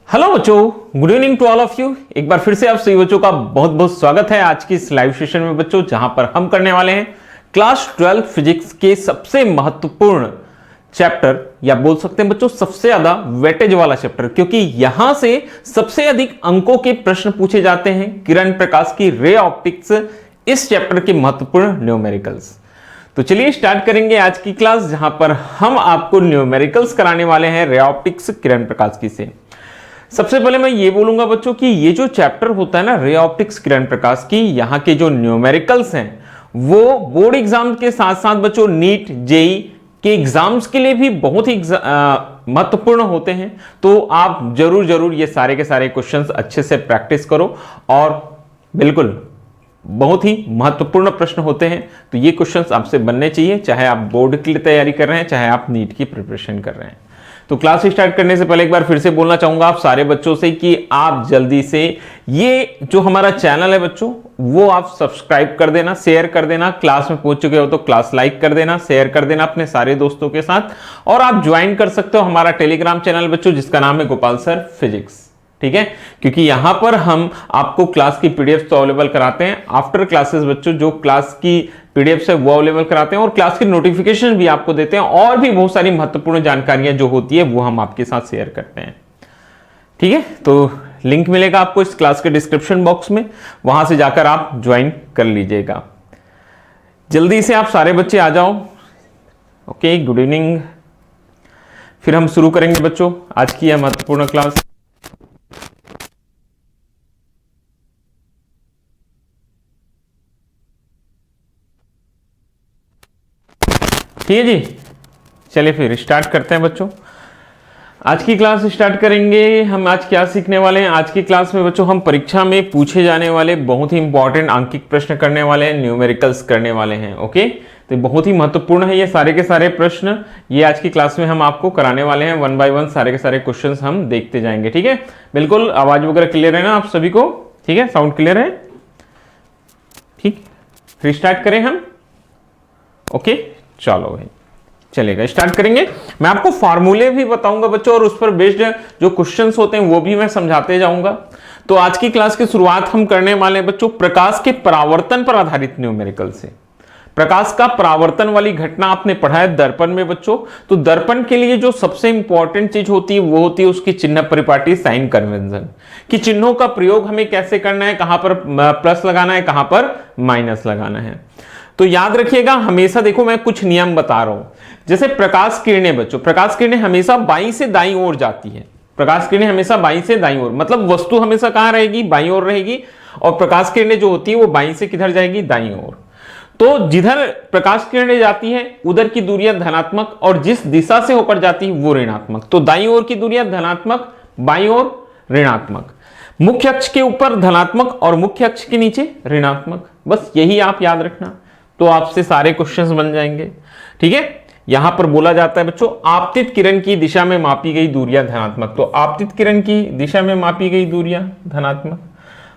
Hello बच्चों, good evening to all of you. एक बार फिर से आप सभी बच्चों का बहुत बहुत स्वागत है आज की इस लाइव सेशन में बच्चों, जहां पर हम करने वाले हैं क्लास 12 फिजिक्स के सबसे महत्वपूर्ण चैप्टर, या बोल सकते हैं बच्चों सबसे ज्यादा वेटेज वाला चैप्टर, क्योंकि यहां से सबसे अधिक अंकों के प्रश्न पूछे जाते हैं किरण प्रकाश की रे ऑप्टिक्स, इस चैप्टर के महत्वपूर्ण न्यूमेरिकल्स। तो चलिए स्टार्ट करेंगे आज की क्लास, जहां पर हम आपको न्यूमेरिकल्स कराने वाले हैं रे ऑप्टिक्स किरण प्रकाश की से। सबसे पहले मैं ये बोलूंगा बच्चों कि ये जो चैप्टर होता है ना रे ऑप्टिक्स किरण प्रकाश की, यहाँ के जो न्यूमेरिकल्स हैं वो बोर्ड एग्जाम के साथ साथ बच्चों नीट जेई के एग्जाम्स के लिए भी बहुत ही महत्वपूर्ण होते हैं। तो आप जरूर जरूर ये सारे के सारे क्वेश्चंस अच्छे से प्रैक्टिस करो, और बिल्कुल बहुत ही महत्वपूर्ण प्रश्न होते हैं। तो ये क्वेश्चंस आपसे बनने चाहिए, चाहे आप बोर्ड के लिए तैयारी कर रहे हैं, चाहे आप नीट की प्रिपरेशन कर रहे हैं। तो क्लास स्टार्ट करने से पहले एक बार फिर से बोलना चाहूंगा आप सारे बच्चों से कि आप जल्दी से ये जो हमारा चैनल है बच्चों, वो आप सब्सक्राइब कर देना, शेयर कर देना। क्लास में पहुंच चुके हो तो क्लास लाइक कर देना, शेयर कर देना अपने सारे दोस्तों के साथ, और आप ज्वाइन कर सकते हो हमारा टेलीग्राम चैनल बच्चों, जिसका नाम है गोपाल सर फिजिक्स। ठीक है, क्योंकि यहां पर हम आपको क्लास की पीडीएफ तो अवेलेबल कराते हैं आफ्टर क्लासेस बच्चों, जो क्लास की पीडीएफ है वो अवेलेबल कराते हैं, और क्लास की नोटिफिकेशन भी आपको देते हैं, और भी बहुत सारी महत्वपूर्ण जानकारियां जो होती है वो हम आपके साथ शेयर करते हैं। ठीक है, तो लिंक मिलेगा आपको इस क्लास के डिस्क्रिप्शन बॉक्स में, वहां से जाकर आप ज्वाइन कर लीजिएगा। जल्दी से आप सारे बच्चे आ जाओ। Okay, good evening. फिर हम शुरू करेंगे बच्चों आज की यह महत्वपूर्ण क्लास। ठीक है जी, चलिए फिर स्टार्ट करते हैं बच्चों। आज की क्लास स्टार्ट करेंगे। हम आज क्या सीखने वाले हैं आज की क्लास में बच्चों? हम परीक्षा में पूछे जाने वाले बहुत ही इंपॉर्टेंट अंकित प्रश्न करने वाले हैं, न्यूमेरिकल्स करने वाले हैं। ओके, तो बहुत ही महत्वपूर्ण है ये सारे के सारे प्रश्न, ये आज की क्लास में हम आपको कराने वाले हैं। वन बाय वन सारे के सारे क्वेश्चन हम देखते जाएंगे। ठीक है, बिल्कुल आवाज वगैरह क्लियर है ना आप सभी को? ठीक है, साउंड क्लियर है? ठीक, फिर स्टार्ट करें हम। ओके, चलो भाई चलेगा, स्टार्ट करेंगे। मैं आपको फार्मूले भी बताऊंगा बच्चों, और उस पर बेस्ड जो क्वेश्चंस होते हैं वो भी मैं समझाते जाऊंगा। तो आज की क्लास की शुरुआत हम करने वाले हैं बच्चों प्रकाश के परावर्तन पर आधारित न्यूमेरिकल से। प्रकाश का परावर्तन वाली घटना आपने पढ़ा है दर्पण में बच्चों। तो दर्पण के लिए जो सबसे इंपॉर्टेंट चीज होती है वो होती है उसकी चिन्ह परिपाटी, साइन कन्वेंशन, कि चिन्हों का प्रयोग हमें कैसे करना है, कहां पर प्लस लगाना है, कहां पर माइनस लगाना है। तो याद रखिएगा हमेशा, देखो मैं कुछ नियम बता रहा हूं। जैसे प्रकाश किरणें बच्चों, प्रकाश किरणें हमेशा बाईं से दाईं ओर जाती है। प्रकाश किरणें हमेशा बाईं से दाईं ओर, मतलब वस्तु हमेशा कहां रहेगी? बाईं ओर रहेगी। और प्रकाश किरणें जो होती है वो बाईं से किधर जाएगी? दाईं ओर। तो जिधर प्रकाश किरणें जाती है उधर की दूरियां धनात्मक, और जिस दिशा से होकर जाती है वो ऋणात्मक। तो दाईं ओर की दूरियां धनात्मक, बाईं ओर ऋणात्मक, मुख्य अक्ष के ऊपर धनात्मक और मुख्य अक्ष के नीचे ऋणात्मक। बस यही आप याद रखना, तो आपसे सारे क्वेश्चंस बन जाएंगे। ठीक है, यहां पर बोला जाता है बच्चों आपतित किरण की दिशा में मापी गई दूरियां धनात्मक। तो आपतित किरण की दिशा में मापी गई दूरियां धनात्मक,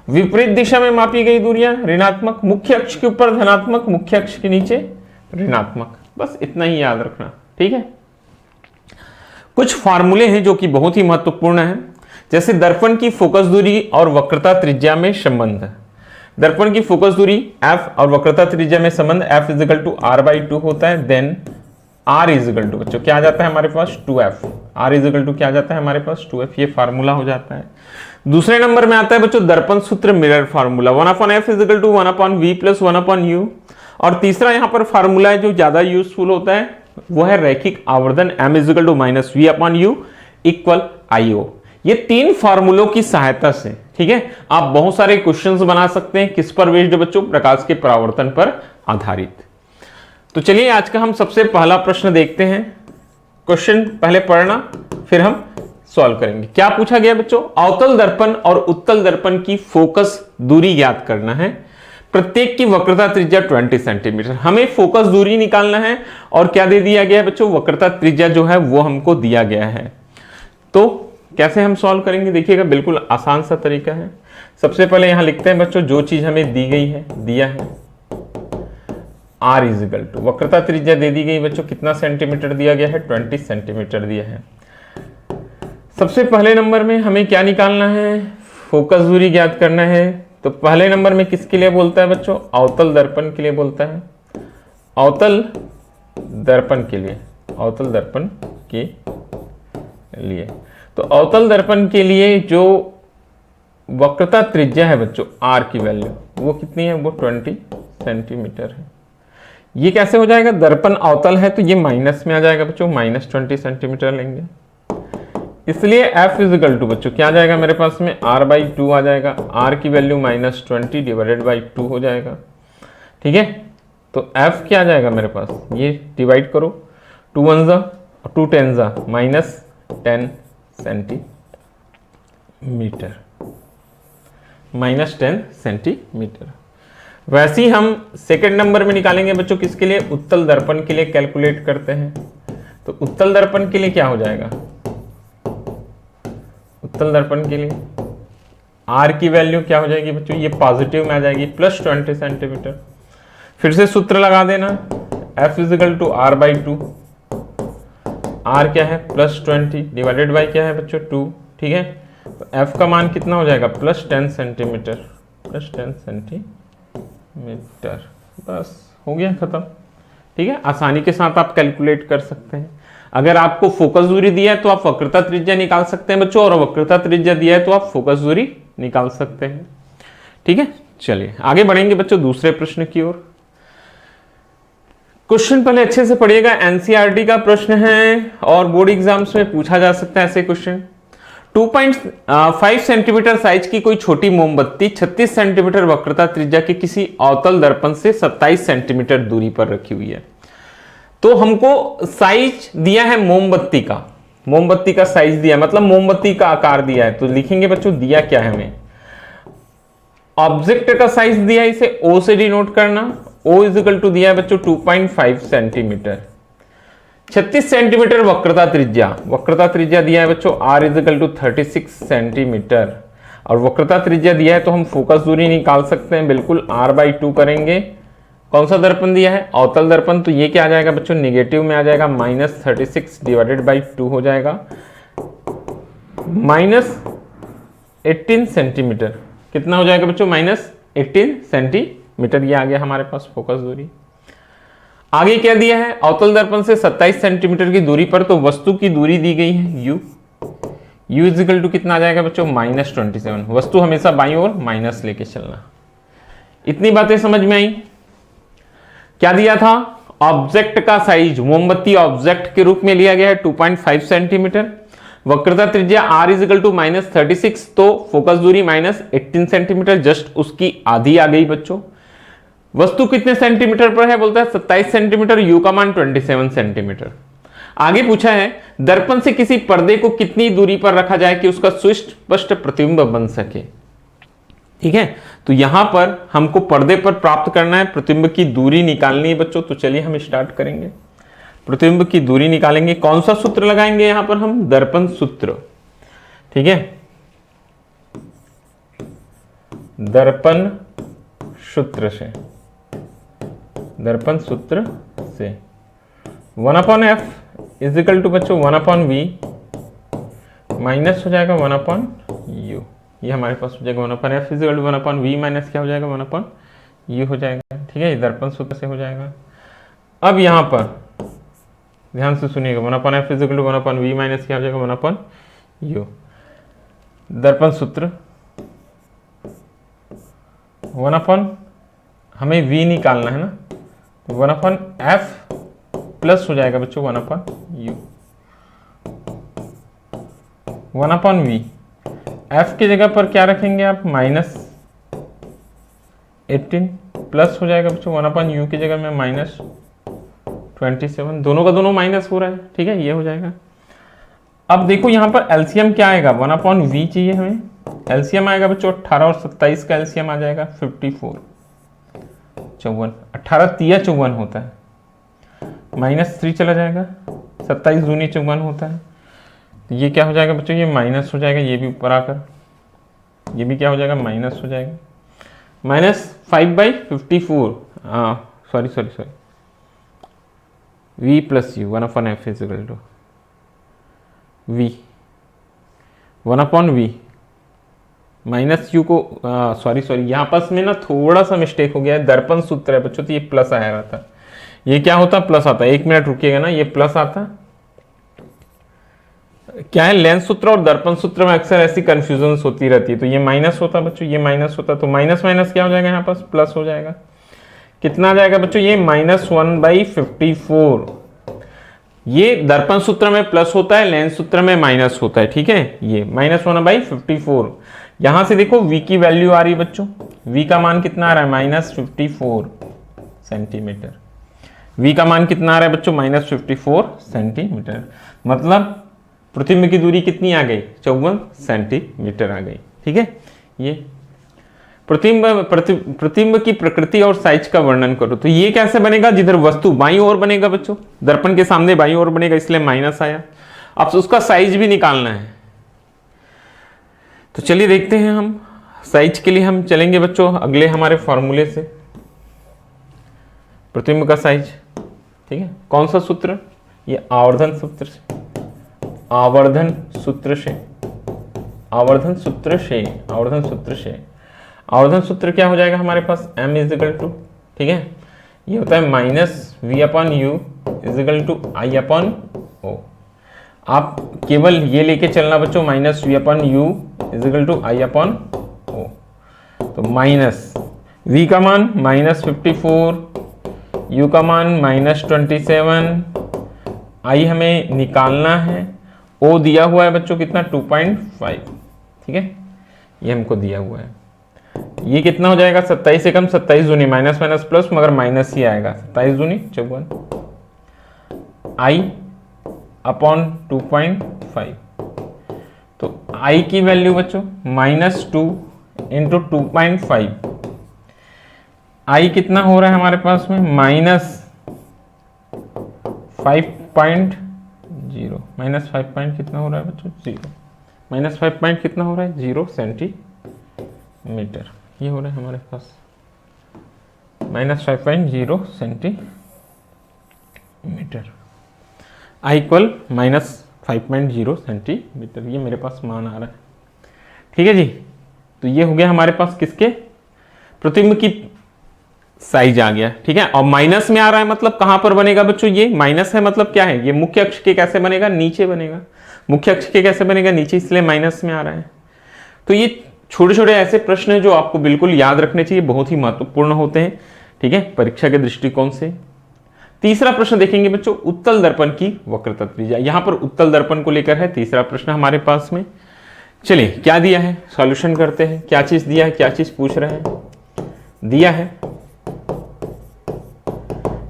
विपरीत दिशा में मापी गई दूरियां ऋणात्मक, मुख्य अक्ष के ऊपर धनात्मक, मुख्य अक्ष के नीचे ऋणात्मक। बस इतना ही याद रखना। ठीक है, कुछ फार्मूले हैं जो कि बहुत ही महत्वपूर्ण है। जैसे दर्पण की फोकस दूरी और वक्रता त्रिज्या में संबंध। दर्पण की फोकस दूरी f और वक्रता त्रिज्या में संबंध f इजिकल टू r/2 होता है। देन r इजिकल टू बच्चों क्या आ जाता है हमारे पास? 2f। r इजिकल टू क्या आ जाता है हमारे पास? 2f। ये फार्मूला हो जाता है। दूसरे नंबर में आता है बच्चों दर्पण सूत्र mirror formula, 1/f is equal to 1/v plus 1/u। और तीसरा यहाँ पर फार्मूला है जो ज्यादा यूजफुल होता है, वो है रैखिक आवर्धन m is equal to -v/u equal io। ये तीन फार्मूलों की सहायता से, ठीक है, आप बहुत सारे क्वेश्चंस बना सकते हैं। किस पर बेस्ड बच्चों? प्रकाश के परावर्तन पर आधारित। तो चलिए आज का हम सबसे पहला प्रश्न देखते हैं। क्वेश्चन पहले पढ़ना, फिर हम सॉल्व करेंगे। क्या पूछा गया बच्चों? अवतल दर्पण और उत्तल दर्पण की फोकस दूरी ज्ञात करना है। प्रत्येक की वक्रता त्रिज्या 20 सेंटीमीटर। हमें फोकस दूरी निकालना है, और क्या दे दिया गया है बच्चों? वक्रता त्रिज्या जो है वो हमको दिया गया है। तो कैसे हम सॉल्व करेंगे? देखिएगा, बिल्कुल आसान सा तरीका है। सबसे पहले यहां लिखते हैं बच्चों जो चीज हमें दी गई है, दिया है r इजिकल टू, वक्रता त्रिज्या दे दी गई बच्चों, कितना सेंटीमीटर दिया गया है? 20 सेंटीमीटर दिया है। सबसे पहले नंबर में हमें क्या निकालना है, फोकस दूरी ज्ञात करना है। तो पहले नंबर में किसके लिए बोलता है बच्चों, अवतल दर्पण के लिए बोलता है, अवतल दर्पण के लिए, अवतल दर्पण के लिए। तो अवतल दर्पण के लिए जो वक्रता त्रिज्या है बच्चों, आर की वैल्यू वो कितनी है, वो 20 सेंटीमीटर है। ये कैसे हो जाएगा, दर्पण अवतल है तो ये माइनस में आ जाएगा बच्चों, -20 सेंटीमीटर लेंगे। इसलिए F इजिकल टू बच्चों क्या आ जाएगा मेरे पास में, R/2 आ जाएगा। R की वैल्यू -20 डिवाइडेड बाई 2 हो जाएगा। ठीक है, तो F क्या आ जाएगा मेरे पास, ये डिवाइड करो, 2 1 जा और 2 10 जा, -10 सेंटीमीटर, -10 सेंटीमीटर। वैसे ही हम सेकंड नंबर में निकालेंगे बच्चों, किसके लिए, उत्तल दर्पण के लिए कैलकुलेट करते हैं। तो उत्तल दर्पण के लिए क्या हो जाएगा, उत्तल दर्पण के लिए R की वैल्यू क्या हो जाएगी बच्चों, ये पॉजिटिव में आ जाएगी, +20 सेंटीमीटर। फिर से सूत्र लगा देना, F is equal to R/2, R क्या है +20 डिवाइडेड बाई क्या है बच्चों 2। ठीक है, तो F का मान कितना हो जाएगा, +10 सेंटीमीटर, +10 सेंटीमीटर। बस हो गया खत्म। ठीक है, आसानी के साथ आप कैलकुलेट कर सकते हैं। अगर आपको फोकस दूरी दिया है तो आप वक्रता त्रिज्या निकाल सकते हैं बच्चों, और वक्रता त्रिज्या दिया है तो आप फोकस दूरी निकाल सकते हैं। ठीक है, चलिए आगे बढ़ेंगे बच्चों दूसरे प्रश्न की ओर। क्वेश्चन पहले अच्छे से पढ़िएगा, एनसीईआरटी का प्रश्न है और बोर्ड एग्जाम्स में पूछा जा सकता है ऐसे क्वेश्चन। 2.5 सेंटीमीटर साइज की कोई छोटी मोमबत्ती 36 सेंटीमीटर वक्रता त्रिज्या के किसी अवतल दर्पण से 27 सेंटीमीटर दूरी पर रखी हुई है। तो हमको साइज दिया है मोमबत्ती का, मोमबत्ती का साइज दिया मतलब मोमबत्ती का आकार दिया है। तो लिखेंगे बच्चों दिया क्या है हमें, ऑब्जेक्ट का साइज दिया है, इसे O से डिनोट करना। O इजिकल टू दिया है बच्चों 2.5 सेंटीमीटर, 36 सेंटीमीटर वक्रता त्रिज्या, वक्रता त्रिज्या दिया है बच्चों R इजिकल टू 36 सेंटीमीटर, और वक्रता त्रिज्या दिया है तो हम फोकस दूरी निकाल सकते हैं, बिल्कुल R/2 करेंगे। कौन सा दर्पण दिया है, अवतल दर्पण, तो ये क्या आ जाएगा बच्चों, नेगेटिव में आ जाएगा, -36 डिवाइडेड बाई 2 हो जाएगा, -18 सेंटीमीटर। कितना हो जाएगा बच्चों, -18 सेंटीमीटर। ये आ गया हमारे पास फोकस दूरी। आगे क्या दिया है, अवतल दर्पण से 27 सेंटीमीटर की दूरी पर तो वस्तु की दूरी दी गई है U, U इजिकल टू कितना आ जाएगा बच्चों, -27। वस्तु हमेशा बाईं ओर माइनस लेके चलना। इतनी बातें समझ में आई। क्या दिया था, ऑब्जेक्ट का साइज, मोमबत्ती ऑब्जेक्ट के रूप में लिया गया है 2.5 सेंटीमीटर, वक्रता त्रिज्या R इजिकल टू -36, तो फोकस दूरी -18 सेंटीमीटर, जस्ट उसकी आधी आ गई बच्चों। वस्तु कितने सेंटीमीटर पर है, बोलता है 27 सेंटीमीटर, U का मान 27 सेंटीमीटर। आगे पूछा है दर्पण से किसी पर्दे को कितनी दूरी पर रखा जाए कि उसका सुस्पष्ट प्रतिबिंब बन सके। ठीक है, तो यहां पर हमको पर्दे पर प्राप्त करना है, प्रतिबिंब की दूरी निकालनी है बच्चों। तो चलिए हम स्टार्ट करेंगे, प्रतिबिंब की दूरी निकालेंगे। कौन सा सूत्र लगाएंगे यहां पर हम, दर्पण सूत्र। ठीक है, दर्पण सूत्र से, दर्पण सूत्र से 1/f इजिकल टू बच्चों 1/v माइनस हो जाएगा 1/u। ये हमारे पास हो जाएगा 1/f is equal to 1/v minus क्या हो जाएगा 1/u हो जाएगा। ठीक है, दर्पण सूत्र से हो जाएगा। अब यहां पर ध्यान से सुनिएगा, 1/f is equal to 1/v minus क्या हो जाएगा 1/u। दर्पण सूत्र 1/, हमें v निकालना है ना, तो 1/f प्लस हो जाएगा बच्चों 1/u, 1/v। f की जगह पर क्या रखेंगे आप, -18 प्लस हो जाएगा बच्चों 1/u की जगह में -27, दोनों का दोनों माइनस हो रहा है। ठीक है, ये हो जाएगा। अब देखो यहाँ पर एलसीएम क्या आएगा, 1/v चाहिए हमें, एलसीएम आएगा बच्चों 18 और 27 का एलसीएम आ जाएगा 54, 54, 18 तिया 54 होता है, -3 चला जाएगा, 27 दूनी 54 होता है। तो ये क्या हो जाएगा बच्चों, ये माइनस हो जाएगा, ये भी ऊपर आकर ये भी क्या हो जाएगा, माइनस हो जाएगा, -5/54, sorry v plus u 1/f is equal to v 1/v minus U को सॉरी यहाँ पास में ना थोड़ा सा मिस्टेक हो गया है, दर्पण सूत्र है बच्चों, तो ये प्लस आया रहता, ये क्या होता प्लस आता। 1 मिनट रुकिएगा ना, ये प्लस आता, क्या है लेंस सूत्र और दर्पण सूत्र में अक्सर ऐसी कंफ्यूजन होती रहती है, तो ये माइनस होता बच्चों, ये माइनस होता, तो माइनस माइनस क्या हो जाएगा यहाँ पास प्लस हो जाएगा। कितना आ जाएगा बच्चों, ये -1/54। ये दर्पण सूत्र में प्लस होता है, लेंस सूत्र में माइनस होता है, ठीक है। ये -1/54। यहां से देखो v की वैल्यू आ रही है बच्चों, v का मान कितना आ रहा है -54 सेंटीमीटर। v का मान कितना आ रहा है बच्चों -54 सेंटीमीटर, मतलब प्रतिबिंब की दूरी कितनी आ गई 54 सेंटीमीटर आ गई, ठीक है। ये प्रतिबिंब की प्रकृति और साइज का वर्णन करो, तो ये कैसे बनेगा, जिधर वस्तु बाईं ओर बनेगा बच्चों, दर्पण के सामने बाईं ओर बनेगा, इसलिए माइनस आया। अब उसका साइज भी निकालना है, तो चलिए देखते हैं हम। साइज के लिए हम चलेंगे बच्चों अगले हमारे फॉर्मूले से, प्रतिबिंब का साइज, ठीक है। कौन सा सूत्र, ये आवर्धन सूत्र से, आवर्धन सूत्र से, आवर्धन सूत्र से, आवर्धन सूत्र से। आवर्धन सूत्र क्या हो जाएगा हमारे पास, m इजिकल टू, ठीक है, ये होता है -v/u इजिकल टू I/o। आप केवल ये लेके चलना बच्चों, -v/u इजिकल टू I/o। तो माइनस v का मान -54, u का मान -27, I हमें निकालना है, o दिया हुआ है बच्चों कितना 2.5, ठीक है, ये हमको दिया हुआ है। ये कितना हो जाएगा 27 से कम 27 दूनी माइनस माइनस प्लस, मगर माइनस ही आएगा, 27 दूनी 54, I/2.5। तो I की वैल्यू बच्चों -2 इंटू 2.5, I कितना हो रहा है हमारे पास में -5.0, -5 पॉइंट कितना हो रहा है बच्चों 0, -5 पॉइंट कितना हो रहा है 0 सेंटीमीटर, ये हो रहा है हमारे पास -5.0 सेंटीमीटर। I इक्वल -5.0 सेंटीमीटर, ये मेरे पास मान आ रहा है, ठीक है जी। तो ये हो गया हमारे पास किसके, प्रतिबिंब की साइज आ गया, ठीक है। और माइनस में आ रहा है, मतलब कहां पर बनेगा बच्चों, ये माइनस है, मतलब क्या है, ये मुख्य अक्ष के कैसे बनेगा, नीचे बनेगा, मुख्य अक्ष के कैसे बनेगा नीचे, इसलिए माइनस में आ रहा है। तो ये छोटे छोटे ऐसे प्रश्न हैं जो आपको बिल्कुल याद रखने चाहिए, बहुत ही महत्वपूर्ण होते हैं, ठीक है, परीक्षा के दृष्टिकोण से। तीसरा प्रश्न देखेंगे बच्चों, उत्तल दर्पण की वक्रता त्रिज्या। यहां पर उत्तल दर्पण को लेकर है तीसरा प्रश्न हमारे पास में। चलिए क्या दिया है, सॉल्यूशन करते हैं, क्या चीज दिया है, क्या चीज पूछ रहे हैं। दिया है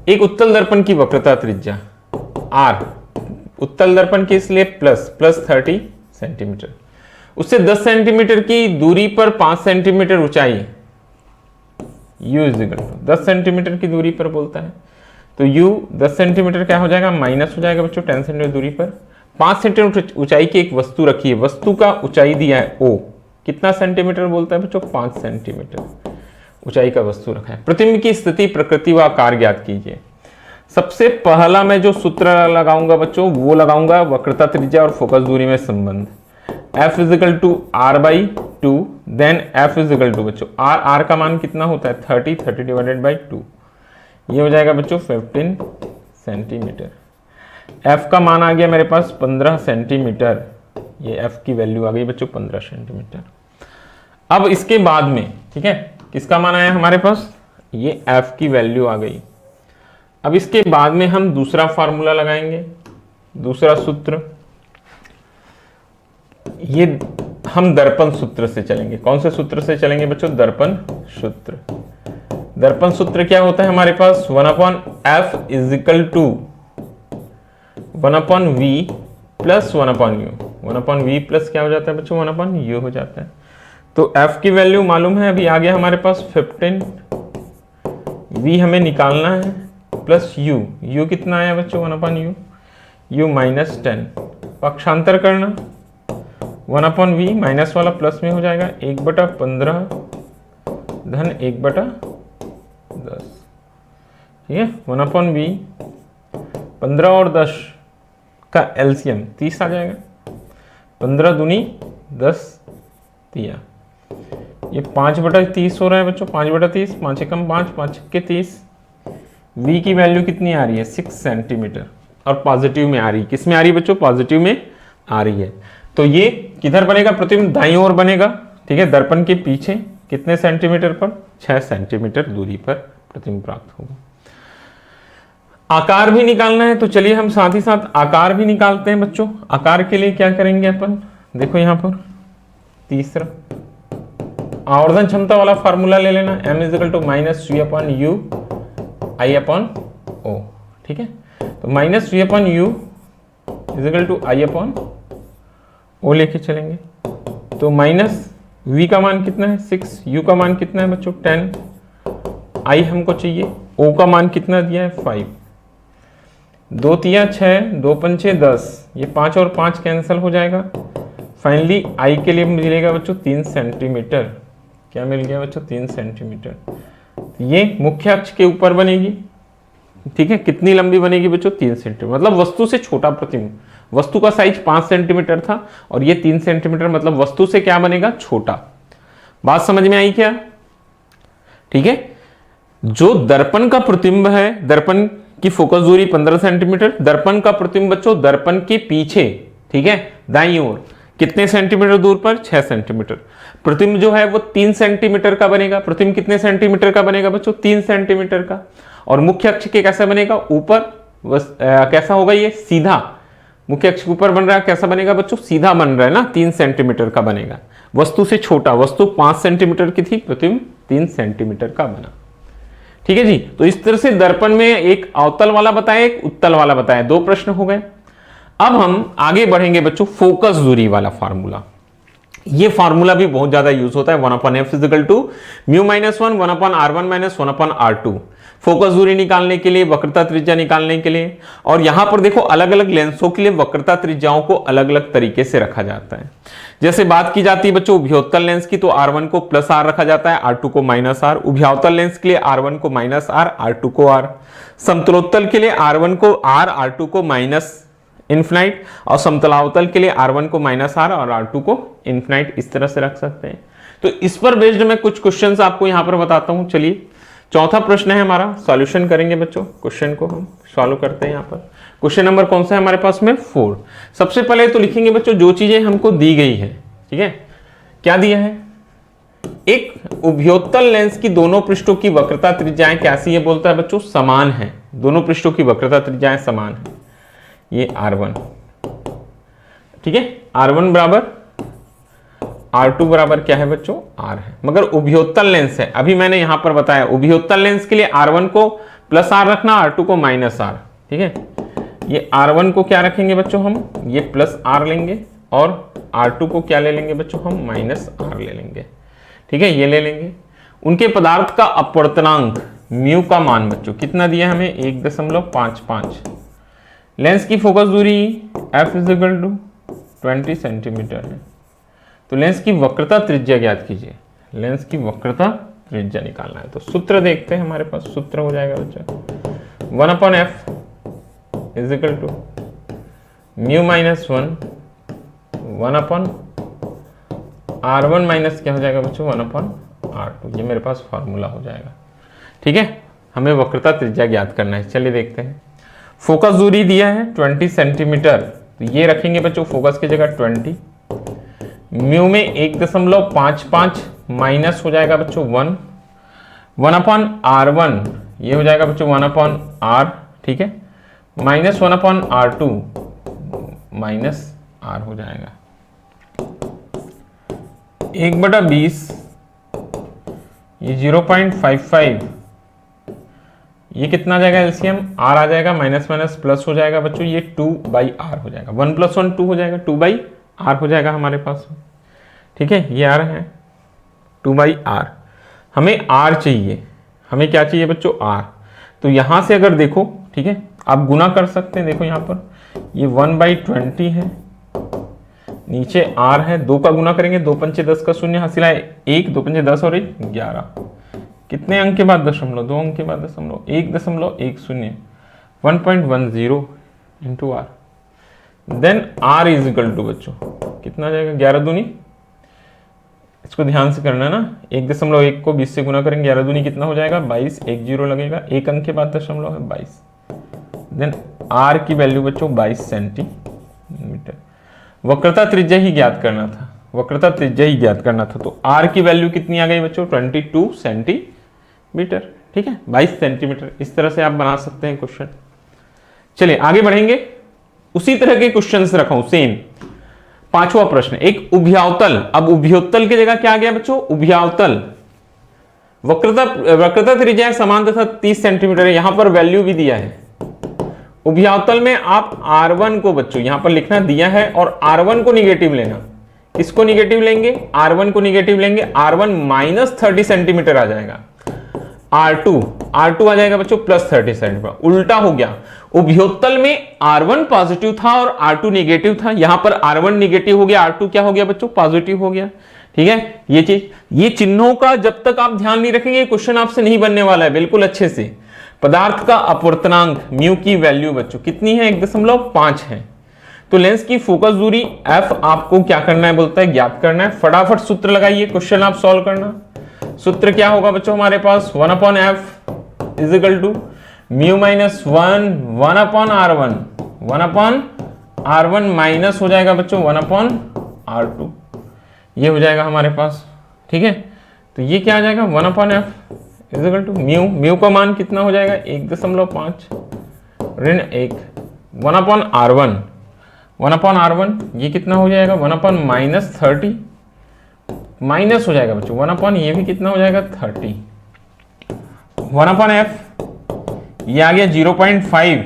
एक उत्तल दर्पण की वक्रता त्रिज्या r, उत्तल दर्पण की इसलिए +30 सेंटीमीटर, उससे 10 सेंटीमीटर की दूरी पर 5 सेंटीमीटर ऊंचाई, u इजिकल टू 10 सेंटीमीटर की दूरी पर बोलता है, तो u 10 सेंटीमीटर क्या हो जाएगा माइनस हो जाएगा बच्चों 10 सेंटीमीटर दूरी पर 5 सेंटीमीटर ऊंचाई की एक वस्तु रखी है, वस्तु का ऊंचाई दिया है o, कितना सेंटीमीटर बोलता है बच्चों 5 सेंटीमीटर ऊंचाई का वस्तु रखा है। प्रतिबिंब की स्थिति प्रकृति व आकार ज्ञात कीजिए। सबसे पहला मैं जो सूत्र लगाऊंगा बच्चों वो लगाऊंगा वक्रता त्रिज्या और फोकस दूरी में संबंध, f is equal to r/2, then f is equal to बच्चों r का मान कितना होता है 30 डिवाइडेड बाई 2, ये हो जाएगा बच्चों 15 सेंटीमीटर। f का मान आ गया मेरे पास 15 सेंटीमीटर, ये f की वैल्यू आ गई बच्चों 15 सेंटीमीटर। अब इसके बाद में ठीक है किसका मान आया हमारे पास, ये f की वैल्यू आ गई। अब इसके बाद में हम दूसरा फार्मूला लगाएंगे, दूसरा सूत्र, ये हम दर्पण सूत्र से चलेंगे। कौन से सूत्र से चलेंगे बच्चों, दर्पण सूत्र। दर्पण सूत्र क्या होता है हमारे पास 1/f is equal to 1/v plus 1/u, 1/v plus क्या हो जाता है बच्चों 1/u हो जाता है। तो f की वैल्यू मालूम है, अभी आ गया हमारे पास 15, v हमें निकालना है प्लस u कितना आया बच्चों 1/u, u -10, पक्षांतर करना 1/v माइनस वाला प्लस में हो जाएगा 1/15 धन 1/10, ठीक है। 1/v 15 और 10 का एलसीएम 30 आ जाएगा, 15 दूनी 10 तिया, ये 5/30 हो रहा है बच्चों, 5/30, 5 एकम 5, 5 छक्के 30। v की वैल्यू कितनी आ रही है 6 सेंटीमीटर और पॉजिटिव में आ रही है। किस में आ रही है बच्चों, पॉजिटिव में आ रही है। तो ये किधर बनेगा, प्रतिबिंब दाईं ओर बनेगा, ठीक है। दर्पण के पीछे कितने सेंटीमीटर पर, 6 सेंटीमीटर दूरी पर प्रतिबिंब प्राप्त होगा। आकार भी निकालना है, तो चलिए हम साथ ही साथ आकार भी निकालते हैं बच्चों। आकार के लिए क्या करेंगे अपन, देखो यहां पर तीसरा आवर्धन क्षमता वाला फार्मूला ले लेना, m -v/u I/o, ठीक है। तो -v/u I/o लेके चलेंगे। तो v का मान कितना है 6, u का मान कितना है बच्चों 10, I हमको चाहिए, o का मान कितना दिया है 5, 2 तिया 6, 2 पंचे 10, ये 5 और 5 कैंसिल हो जाएगा। फाइनली I के लिए मिलेगा बच्चों 3 सेंटीमीटर। क्या मिल गया बच्चों 3 सेंटीमीटर। ये मुख्य अक्ष के ऊपर बनेगी, ठीक है। कितनी लंबी बनेगी बच्चों 3 सेंटीमीटर, मतलब वस्तु से छोटा प्रतिबिंब। वस्तु का साइज 5 सेंटीमीटर था और ये 3 सेंटीमीटर, मतलब वस्तु से क्या बनेगा छोटा। बात समझ में आई क्या, ठीक है। जो दर्पण का प्रतिबिंब है, दर्पण की फोकस दूरी 15 सेंटीमीटर, दर्पण का प्रतिबिंब बच्चों दर्पण के पीछे, ठीक है, दाईं ओर कितने सेंटीमीटर दूर पर 6 सेंटीमीटर। प्रतिबिंब जो है वो 3 सेंटीमीटर का बनेगा। प्रतिबिंब कितने सेंटीमीटर का बनेगा बच्चों 3 सेंटीमीटर का। और मुख्य अक्ष के कैसा बनेगा ऊपर, कैसा होगा ये सीधा, मुख्य अक्ष के ऊपर बन रहा है, कैसा बनेगा बच्चों सीधा बन रहा है ना, 3 सेंटीमीटर का बनेगा। वस्तु से छोटा, वस्तु 5 सेंटीमीटर की थी, प्रतिबिंब 3 सेंटीमीटर का बना, ठीक है जी। तो इस तरह से दर्पण में एक अवतल वाला बताया, एक उत्तल वाला बताया, 2 प्रश्न हो गए। अब हम आगे बढ़ेंगे बच्चों, फोकस दूरी वाला फार्मूला। ये फार्मूला भी बहुत ज्यादा यूज होता है, 1/f = μ - 1 1/r1 - 1/r2, फोकस दूरी निकालने के लिए, वक्रता त्रिज्या निकालने के लिए। और यहां पर देखो अलग अलग लेंसों के लिए वक्रता त्रिज्याओं को अलग अलग तरीके से रखा जाता है। जैसे बात की जाती है बच्चों उभयोत्तल लेंस की, तो R1 को +R रखा जाता है, R2 को -R। उभयावतल लेंस के लिए R1 को -R, R2 को R। समतलोत्तल के लिए R1 को R, R2 को इनफिनाइट, और समतलावतल के लिए R1 को -R और R2 को इनफिनाइट, इस तरह से रख सकते हैं। तो इस पर बेस्ड मैं कुछ क्वेश्चंस आपको यहां पर बताता हूं। चलिए चौथा प्रश्न है हमारा, सॉल्यूशन करेंगे बच्चों। क्वेश्चन को हम सॉल्व करते हैं। यहां पर क्वेश्चन नंबर कौन सा है हमारे पास में 4। सबसे पहले तो लिखेंगे बच्चों जो चीजें हमको दी गई है, ठीक है। क्या दिया है, एक उभयोत्तल लेंस की दोनों पृष्ठों की वक्रता त्रिज्याएं कैसी है, बोलता है बच्चों समान है, दोनों पृष्ठों की वक्रता त्रिज्याएं समान है। ये R1, ठीक है, R1 बराबर R2 बराबर क्या है बच्चों R है, मगर उभयोत्तल लेंस है। अभी मैंने यहां पर बताया उभयोत्तल लेंस के लिए R1 को +R रखना, R2 को -R, ठीक है। ये R1 को क्या रखेंगे बच्चों हम, ये +R लेंगे, और R2 को क्या ले लेंगे बच्चों हम -R ले लेंगे, ठीक है, ये ले लेंगे। उनके पदार्थ का अपवर्तनांक म्यू का मान बच्चों कितना दिया हमें 1.55। लेंस की फोकस दूरी f = 20 सेंटीमीटर है। तो लेंस की वक्रता त्रिज्या ज्ञात कीजिए, लेंस की वक्रता त्रिज्या निकालना है। तो सूत्र देखते हैं, हमारे पास सूत्र हो जाएगा बच्चा 1/f = μ - 1 1/r1 माइनस क्या हो जाएगा बच्चों 1/r2। ये मेरे पास फार्मूला हो जाएगा, ठीक है। हमें वक्रता त्रिज्या ज्ञात करना है। चलिए देखते हैं। फोकस दूरी दिया है 20 सेंटीमीटर, तो ये रखेंगे बच्चों फोकस की जगह 20। म्यू में 1.55 माइनस हो जाएगा बच्चों 1 1/r1, ये हो जाएगा बच्चों 1/r, ठीक है, -1/r2 -r हो जाएगा 1/20, ये 0.55, ये कितना आ जाएगा एलसीएम r आ जाएगा, माइनस माइनस प्लस हो जाएगा बच्चों, ये 2/r हो जाएगा, 1 + 1 2 हो जाएगा, 2/r हो जाएगा हमारे पास, ठीक है। ये r है 2/r, हमें r चाहिए, हमें क्या चाहिए बच्चों r। तो यहां से अगर देखो, ठीक है, आप गुना कर सकते हैं। देखो यहां पर ये 1/20 है, नीचे r है, 2 का गुना करेंगे, 2 पंचे 10 का शून्य हासिल है 1, 2 पंचे 10 और 1 11, कितने अंक के बाद दशमलव, 2 अंक के बाद दशमलव, 1.10 1.10 into r। Then r is equal to बच्चों कितना आ जाएगा 11 दूनी इसको ध्यान से करना ना, 1.1 को 20 से गुना करेंगे, 11 दूनी कितना हो जाएगा 22, एक जीरो लगेगा, एक अंक के बाद दशमलव है 22। देन आर की वैल्यू बच्चों 22 सेंटीमीटर। वक्रता त्रिज्या ही ज्ञात करना था, वक्रता त्रिज्या ही ज्ञात करना था, तो आर की वैल्यू कितनी आ गई बच्चों 22 सेंटीमीटर। ठीक है, 22 सेंटीमीटर। इस तरह से आप बना सकते हैं क्वेश्चन। चलिए आगे बढ़ेंगे, उसी तरह के क्वेश्चंस रखा हूं सेम। पांचवा प्रश्न, एक उभयावतल। अब उभयोत्तल की जगह क्या आ गया बच्चों उभयावतल। वक्रता त्रिज्या समान तथा 30 सेंटीमीटर है, यहां पर वैल्यू भी दिया है। उभयावतल में आप R1 को बच्चों यहां पर लिखना दिया है और R1 को निगेटिव लेना। किसको निगेटिव लेंगे R1 को निगेटिव लेंगे, R1 माइनस 30 सेंटीमीटर आ जाएगा, R2 आ जाएगा बच्चों प्लस 30 सेंटीमीटर। उल्टा हो गया, उभयोत्तल में R1 पॉजिटिव था और R2 नेगेटिव था, यहां पर R1 नेगेटिव हो गया, R2 क्या हो गया बच्चों पॉजिटिव हो गया। ठीक है, ये चीज, ये चिन्हों का जब तक आप ध्यान नहीं रखेंगे क्वेश्चन आपसे नहीं बनने वाला है बिल्कुल अच्छे से। पदार्थ का अपवर्तनांक म्यू की वैल्यू बच्चों कितनी है 1.5 है। तो लेंस की फोकस दूरी f आपको क्या करना है बोलता है ज्ञात करना है। फटाफट सूत्र लगाइए, क्वेश्चन आप सॉल्व करना। सूत्र क्या होगा बच्चों हमारे पास 1/f is equal to mu minus 1/r1, 1/r1 minus हो जाएगा बच्चों 1/r2, ये हो जाएगा हमारे पास। ठीक है, तो ये क्या आ जाएगा 1/f is equal to mu का मान कितना हो जाएगा 1.5 ऋण 1, 1/r1 ये कितना हो जाएगा 1/-30 माइनस हो जाएगा बच्चों 1/ ये भी कितना हो जाएगा 30, 1/f ये आ गया 0.5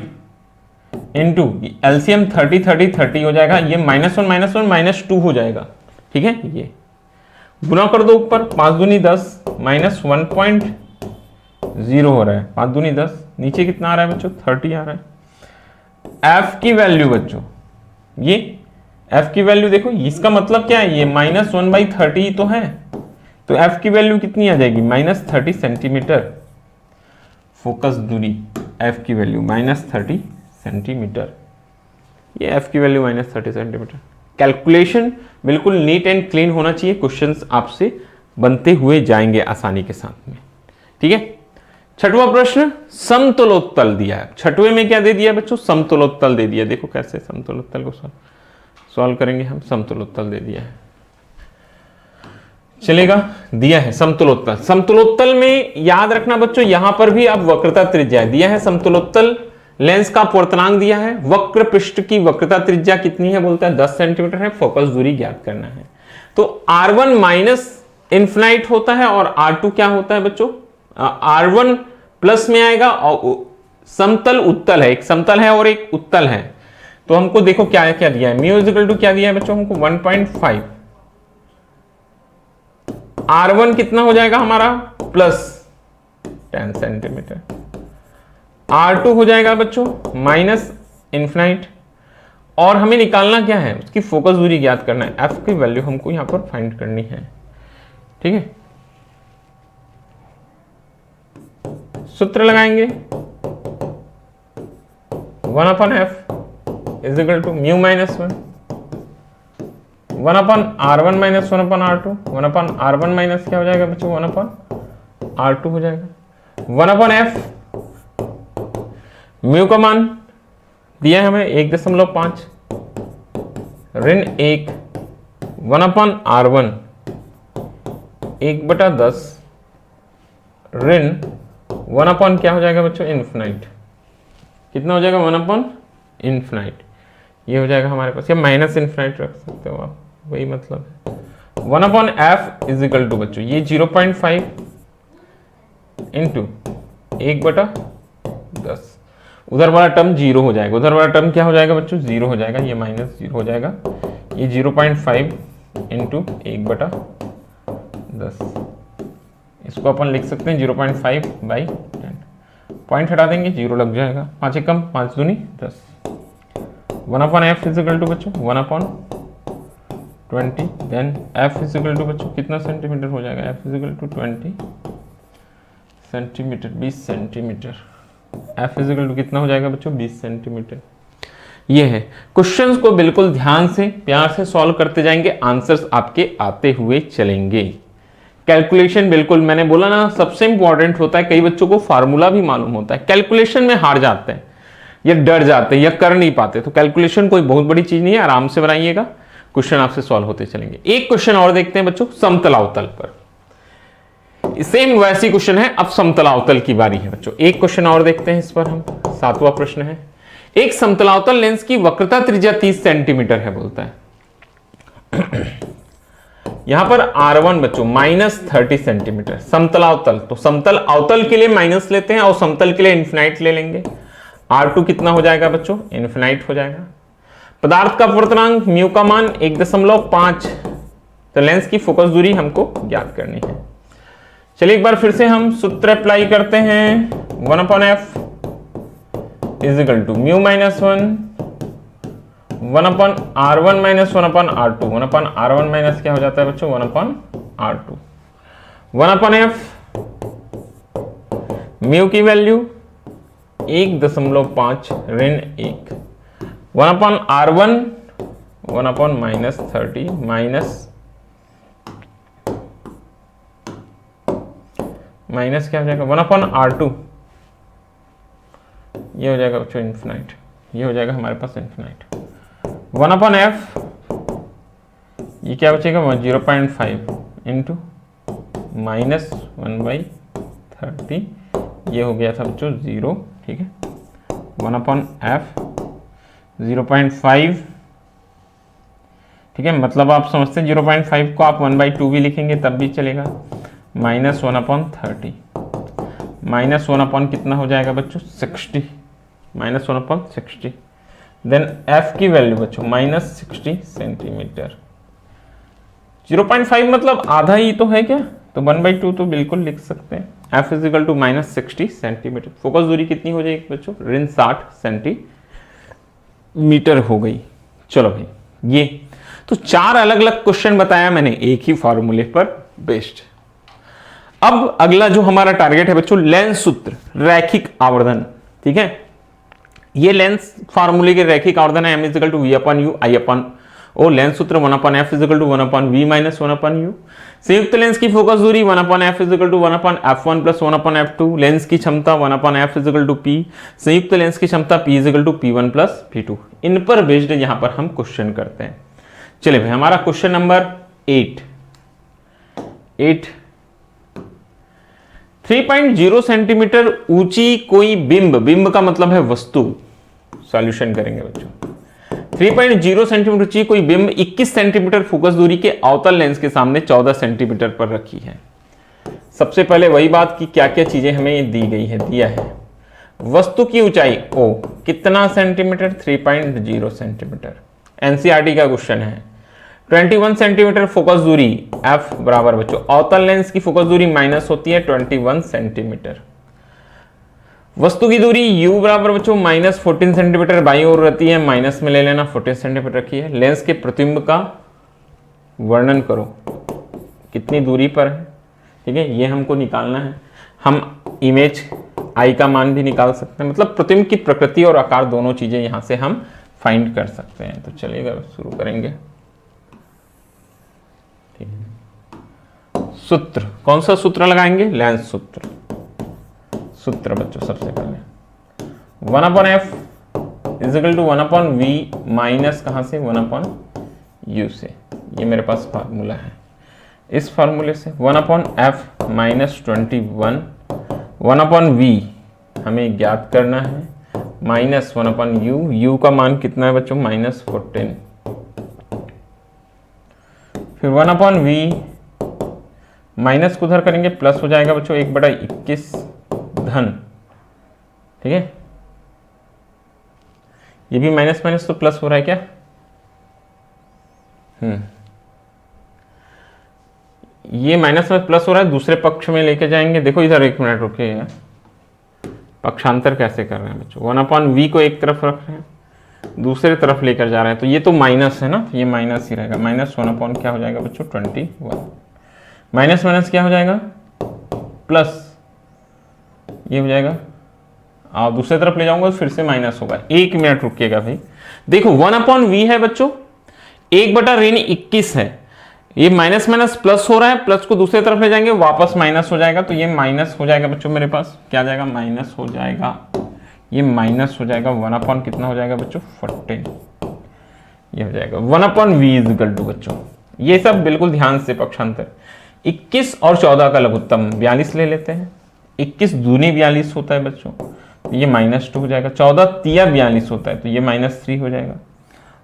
इंटू एलसीएम 30 हो जाएगा, ये -1 -2 हो जाएगा। ठीक है, ये गुना कर दो ऊपर, 5 दूनी 10 माइनस 1.0 हो रहा है, 5 दूनी 10, नीचे कितना आ रहा है बच्चों 30 आ रहा है। f की वैल्यू बच्चों, ये f की वैल्यू देखो, इसका मतलब क्या है ये -1/30 तो है, तो f की वैल्यू कितनी आ जाएगी -30 सेंटीमीटर। फोकस दूरी f की वैल्यू -30 सेंटीमीटर, ये f की वैल्यू -30 सेंटीमीटर। कैलकुलेशन बिल्कुल नीट एंड क्लीन होना चाहिए, क्वेश्चंस आपसे बनते हुए जाएंगे आसानी के साथ में। ठीक है, छठवां प्रश्न समतलोत्तल दिया है। छठवें में क्या दे दिया बच्चों समतलोत्तल दे दिया। देखो कैसे समतलोत्तल को सॉल्व करेंगे हम। समतलोत्तल दे दिया है, चलेगा, दिया है समतलोत्तल। समतलोत्तल में याद रखना बच्चों यहां पर भी अब वक्रता त्रिज्या दिया है। समतलोत्तल लेंस का अपवर्तनांक दिया है, वक्र पृष्ठ की वक्रता त्रिज्या कितनी है बोलता है 10 सेंटीमीटर है, फोकस दूरी ज्ञात करना है। तो R1 माइनस इन्फिनाइट होता है और R2 क्या होता है बच्चों R1 प्लस में आएगा, और समतल उत्तल है, एक समतल है और एक उत्तल है। तो हमको देखो क्या क्या दिया है, म्यू इज इक्वल टू क्या दिया है बच्चों हमको 1.5, R1 कितना हो जाएगा हमारा प्लस 10 सेंटीमीटर, R2 हो जाएगा बच्चों माइनस इन्फिनाइट, और हमें निकालना क्या है उसकी फोकस दूरी ज्ञात करना है, f की वैल्यू हमको यहां पर फाइंड करनी है। ठीक है, सूत्र लगाएंगे 1/f is equal to mu minus 1/r1 minus 1/r2, 1/r1 minus क्या हो जाएगा बच्चों 1/r2 हो जाएगा। 1/f म्यू का मान दिया है हमें 1.5 ऋण 1, 1/r1 1/10 ऋण 1/ क्या हो जाएगा बच्चों इन्फिनाइट, कितना हो जाएगा 1/इन्फिनाइट, ये हो जाएगा हमारे पास, या माइनस इन्फिनाइट रख सकते हो आप, वही मतलब है। 1/f इज इक्वल टू बच्चों ये 0.5 इंटू 1/10, उधर वाला टर्म 0 हो जाएगा, उधर वाला टर्म क्या हो जाएगा बच्चों 0 हो जाएगा, ये -0 हो जाएगा, ये 0.5 इंटू 1/10, इसको अपन लिख सकते हैं 0.5/10, पॉइंट हटा देंगे 0 लग जाएगा, 5 एकम 5 दूनी 10, 1/f इज इक्वल टू बच्चों 1/20, then f is equal to बच्चों कितना सेंटीमीटर हो जाएगा, f is equal to 20 centimetre, 20 centimetre, f is equal to कितना हो जाएगा बच्चों 20 सेंटीमीटर। ये है। क्वेश्चंस को बिल्कुल ध्यान से प्यार से सॉल्व करते जाएंगे, आंसर्स आपके आते हुए चलेंगे। कैलकुलेशन बिल्कुल मैंने बोला ना सबसे इंपॉर्टेंट होता है। कई बच्चों को फार्मूला भी मालूम होता है, कैलकुलेशन में हार जाते हैं या डर जाते हैं या कर नहीं पाते। तो कैलकुलेशन कोई बहुत बड़ी चीज नहीं है, आराम से बनाइएगा, क्वेश्चन आपसे सॉल्व होते चलेंगे। एक क्वेश्चन और देखते हैं बच्चों, समतलावतल पर। सेम वैसी क्वेश्चन है, अब समतलावतल की बारी है बच्चों। एक क्वेश्चन और देखते हैं इस पर हम, 7वां प्रश्न है। एक समतलावतल लेंस की वक्रता त्रिज्या 30 सेंटीमीटर है बोलता है। यहां पर R1 बच्चों -30 सेंटीमीटर समतलावतल, तो समतल अवतल के लिए माइनस लेते हैं और समतल के लिए इन्फिनाइट ले लेंगे। R2 कितना हो जाएगा बच्चों, इन्फिनाइट हो जाएगा। पदार्थ का अपवर्तनांक म्यू का मान 1.5, तो लेंस की फोकस दूरी हमको ज्ञात करनी है। चलिए एक बार फिर से हम सूत्र अप्लाई करते हैं। 1/f is equal to mu minus 1/r1 minus 1/r2। 1/r1 minus क्या हो जाता है बच्चों, 1/r2। 1/f म्यू की वैल्यू 1.5 ऋण 1। 1/r1 1/-30 माइनस क्या हो जाएगा 1/r2, ये हो जाएगा बच्चों इन्फिनाइट, ये हो जाएगा हमारे पास इन्फिनाइट। 1/f ये क्या बचेगा 0.5 इंटू -1/30, ये हो गया था बच्चों 0, ठीक है। 1/f 0.5, ठीक है, मतलब आप समझते हैं 0.5 को आप 1/2 भी लिखेंगे तब भी चलेगा। -1/30 -1 कितना हो जाएगा बच्चों 60, -1/60। देन f की वैल्यू बच्चों -60 सेंटीमीटर। 0.5 मतलब आधा ही तो है क्या, तो 1/2 तो बिल्कुल लिख सकते हैं। f is equal to -60 centimetre. Focus दूरी कितनी हो जाएगी बच्चों, ऋण 60 सेंटीमीटर हो गई। चलो भाई, ये तो 4 अलग अलग क्वेश्चन बताया मैंने एक ही फॉर्मूले पर बेस्ड। अब अगला जो हमारा टारगेट है बच्चों, लेंस सूत्र रैखिक आवर्धन, ठीक है। ये लेंस फार्मूले के रैखिक आवर्धन है, m is equal to v/u I/o। Lens सूत्र 1/f is equal to 1/v minus 1/u। संयुक्त लेंस की फोकस दूरी 1/f is equal to 1/f1 plus 1/f2। Lens की क्षमता 1/f is equal to p। संयुक्त लेंस की क्षमता p is equal to p1 plus p2। इन पर बेस्ड यहां पर हम क्वेश्चन करते हैं। चलिए भाई, हमारा क्वेश्चन नंबर 8 3.0 सेंटीमीटर ऊंची कोई बिंब, बिंब का मतलब है वस्तु, सॉल्यूशन करेंगे बच्चों। 3.0 सेंटीमीटर ऊंची कोई बिंब 21 सेंटीमीटर फोकस दूरी के अवतल लेंस के सामने 14 सेंटीमीटर पर रखी है। सबसे पहले वही बात कि क्या क्या चीजें हमें दी गई है, दिया है। वस्तु की ऊंचाई ओ कितना सेंटीमीटर, 3.0 सेंटीमीटर। एनसीईआरटी का क्वेश्चन है। 21 सेंटीमीटर फोकस दूरी f बराबर बच्चों, अवतल लेंस की फोकस दूरी माइनस होती है 21 सेंटीमीटर। वस्तु की दूरी u बराबर बच्चों -14 सेंटीमीटर, बाई ओर रहती है, माइनस में ले लेना, 14 सेंटीमीटर रखी है। लेंस के प्रतिबिंब का वर्णन करो, कितनी दूरी पर है, ठीक है, ये हमको निकालना है। हम इमेज आई का मान भी निकाल सकते हैं, मतलब प्रतिबिंब की प्रकृति और आकार दोनों चीजें यहां से हम फाइंड कर सकते हैं। तो चलिएगा शुरू करेंगे। सूत्र, कौन सा सूत्र लगाएंगे, लेंस सूत्र। सूत्र बच्चों सबसे पहले 1/f is equal to 1/v minus कहां से 1/u से, ये मेरे पास फार्मूला है। इस फार्मूले से 1/f माइनस 21 1/v हमें ज्ञात करना है, माइनस 1/u, u का मान कितना है बच्चों -14, फिर 1/v माइनस को उधर करेंगे प्लस हो जाएगा बच्चों 1/21 धन, ठीक है। ये भी माइनस माइनस तो प्लस हो रहा है क्या, ये माइनस में प्लस हो रहा है, दूसरे पक्ष में लेके जाएंगे। देखो इधर एक मिनट रुकिएगा, पक्षांतर कैसे कर रहे हैं बच्चों। 1/v को एक तरफ रख रहे हैं, दूसरे तरफ लेकर जा रहे हैं, तो ये तो माइनस है ना, तो ये माइनस ही रहेगा। माइनस 1/ क्या हो जाएगा बच्चों 21, माइनस माइनस क्या हो जाएगा प्लस, ये हो जाएगा और दूसरी तरफ ले जाऊंगा तो फिर से माइनस होगा। 1 मिनट रुकिएगा भाई। देखो 1/v है बच्चों, 1/21 है। ये माइनस माइनस प्लस हो रहा है, प्लस को दूसरी तरफ ले जाएंगे वापस माइनस हो जाएगा, तो ये माइनस हो जाएगा बच्चों, मेरे पास क्या आ जाएगा, माइनस हो जाएगा, ये माइनस हो जाएगा 1 कितना हो जाएगा बच्चों, 14। ये हो जाएगा 1/v इज इक्वल टू बच्चों, ये सब बिल्कुल ध्यान से पक्षांतर। 21 और 14 का लघुत्तम 42 ले लेते हैं। 21 दूनी 42 होता है बच्चों, तो ये -2 हो जाएगा। 14 तिया 42 होता है, तो ये -3 हो जाएगा।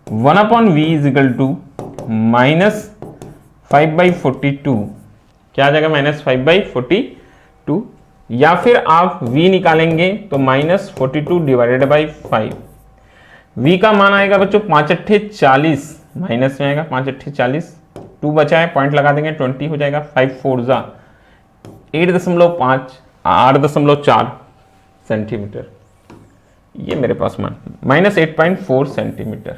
1/v इज इक्वल टू -5/42, क्या आ जाएगा, -5/42। या फिर आप v निकालेंगे तो -42/5। v का मान आएगा बच्चों 5×8 = 40, माइनस में आएगा 5×8 = 40, 2 बचा है, पॉइंट लगा देंगे, 20 हो जाएगा। 5×4 = 8.5, 8.4 सेंटीमीटर, ये मेरे पास मान -8.4 सेंटीमीटर,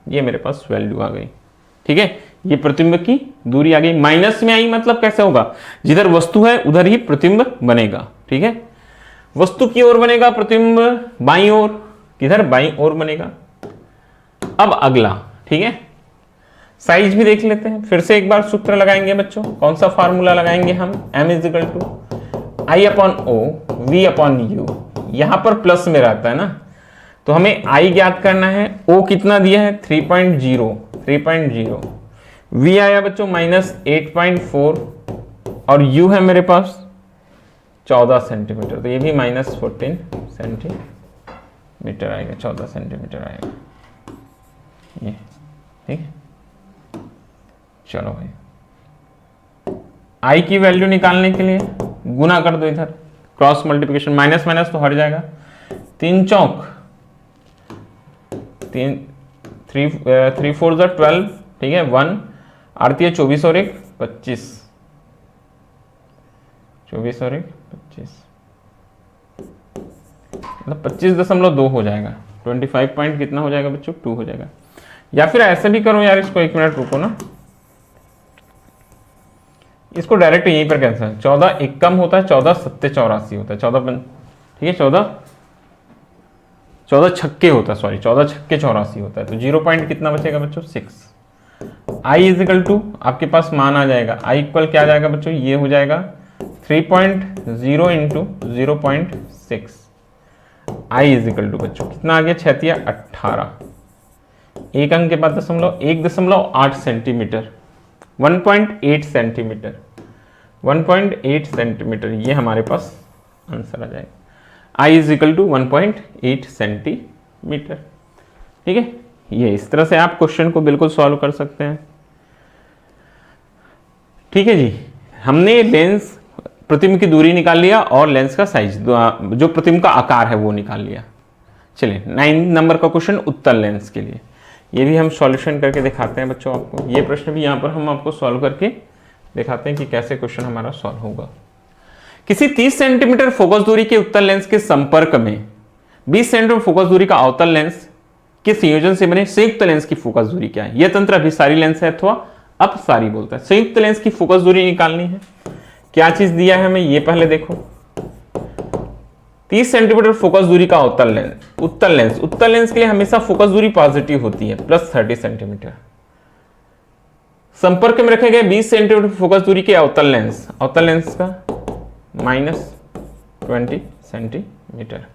ये मेरे पास वैल्यू आ गई। ठीक है, ये प्रतिबिंब की दूरी आ गई। माइनस में आई मतलब कैसे होगा, जिधर वस्तु है उधर ही प्रतिबिंब बनेगा। ठीक है, वस्तु की ओर बनेगा प्रतिबिंब, बाईं ओर, किधर, बाईं ओर बनेगा। अब अगला, ठीक है, साइज भी देख लेते हैं। फिर से एक बार सूत्र लगाएंगे बच्चों, कौन सा फार्मूला लगाएंगे हम, m = I/O V/U। यहां पर प्लस में रहता है ना, तो हमें I ज्ञात करना है। O कितना दिया है, 3.0, V आया बच्चों -8.4 और U है मेरे पास 14 सेंटीमीटर, तो ये भी -14 सेंटीमीटर आएगा, 14 सेंटीमीटर आएगा ये। ठीक है, चलो भाई, I की वैल्यू निकालने के लिए गुना कर दो, इधर क्रॉस मल्टीप्लिकेशन, माइनस माइनस तो हट जाएगा। 3 चौक 3, 3 4 = 12, ठीक है, 1 आरती है 24 और 1 25, 24 और 1 25, मतलब 25.2 हो जाएगा। 25 पॉइंट कितना हो जाएगा बच्चों, 2 हो जाएगा। या फिर ऐसे भी करो यार, इसको 1 मिनट रुको ना, इसको डायरेक्ट यहीं पर कैंसिल है। 14 1 कम होता है, 14 7 84 होता है, 14 ठीक है, 14 छक्के होता है, सॉरी 14 छक्के 84 होता है, तो 0 पॉइंट कितना बचेगा बच्चों, 6। I = आपके पास मान आ जाएगा, I इक्वल क्या आ जाएगा बच्चों, ये हो जाएगा 3.0 × 0.6। I = बच्चों कितना आ गया, 6 × 18, एक अंक के बाद दशमलव, 1.8 सेंटीमीटर, 1.8 सेंटीमीटर, 1.8 सेंटीमीटर, ये हमारे पास आंसर आ जाएगा। I = 1.8 centimetre. ठीक है, ये इस तरह से आप क्वेश्चन को बिल्कुल सॉल्व कर सकते हैं। ठीक है जी, हमने लेंस प्रतिबिंब की दूरी निकाल लिया और लेंस का साइज, जो प्रतिबिंब का आकार है वो निकाल लिया। चलिए 9 नंबर का क्वेश्चन उत्तल लेंस के लिए, ये भी हम सॉल्यूशन करके दिखाते हैं बच्चों आपको। ये प्रश्न भी यहाँ पर हम आपको सॉल्व करके दिखाते हैं कि कैसे क्वेश्चन हमारा सॉल्व होगा। किसी 30 सेंटीमीटर फोकस दूरी के उत्तल लेंस के संपर्क में 20 सेंटीमीटर फोकस दूरी का अवतल लेंस के संयोजन से बने संयुक्त लेंस की फोकस दूरी क्या है। यह तंत्र अभिसारी लेंस है अथवा अपसारी बोलता है। संयुक्त लेंस की फोकस दूरी निकालनी है। क्या चीज दिया है हमें, ये पहले देखो। 30 सेंटीमीटर फोकस दूरी का उत्तल लेंस, उत्तल लेंस के लिए हमेशा फोकस दूरी पॉजिटिव होती है, +30 सेंटीमीटर। संपर्क में रखे गए 20 सेंटीमीटर फोकस दूरी के अवतल लेंस का -20 सेंटीमीटर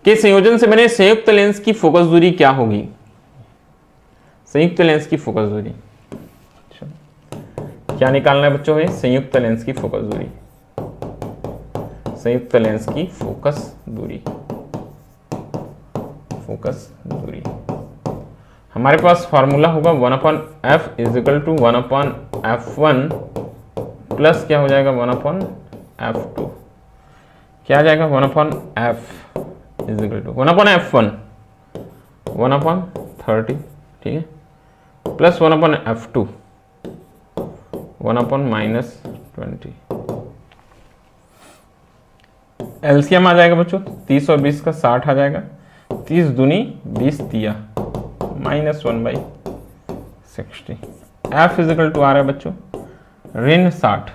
के संयोजन से बने संयुक्त लेंस की फोकस दूरी क्या होगी। संयुक्त लेंस की फोकस दूरी क्या निकालना है बच्चों, में संयुक्त लेंस की फोकस दूरी, संयुक्त लेंस की फोकस दूरी हमारे पास फॉर्मूला होगा 1/f = 1/f1 प्लस क्या हो जाएगा 1/f2। क्या आ जाएगा 1/f = 1/f1 1/30, ठीक है, प्लस 1/f2 1/-20। एलसीएम आ जाएगा बच्चों 30 और 20 का 60 आ जाएगा। 30 दूनी 20 तिया -1/60। f = आ रहा है बच्चों -60।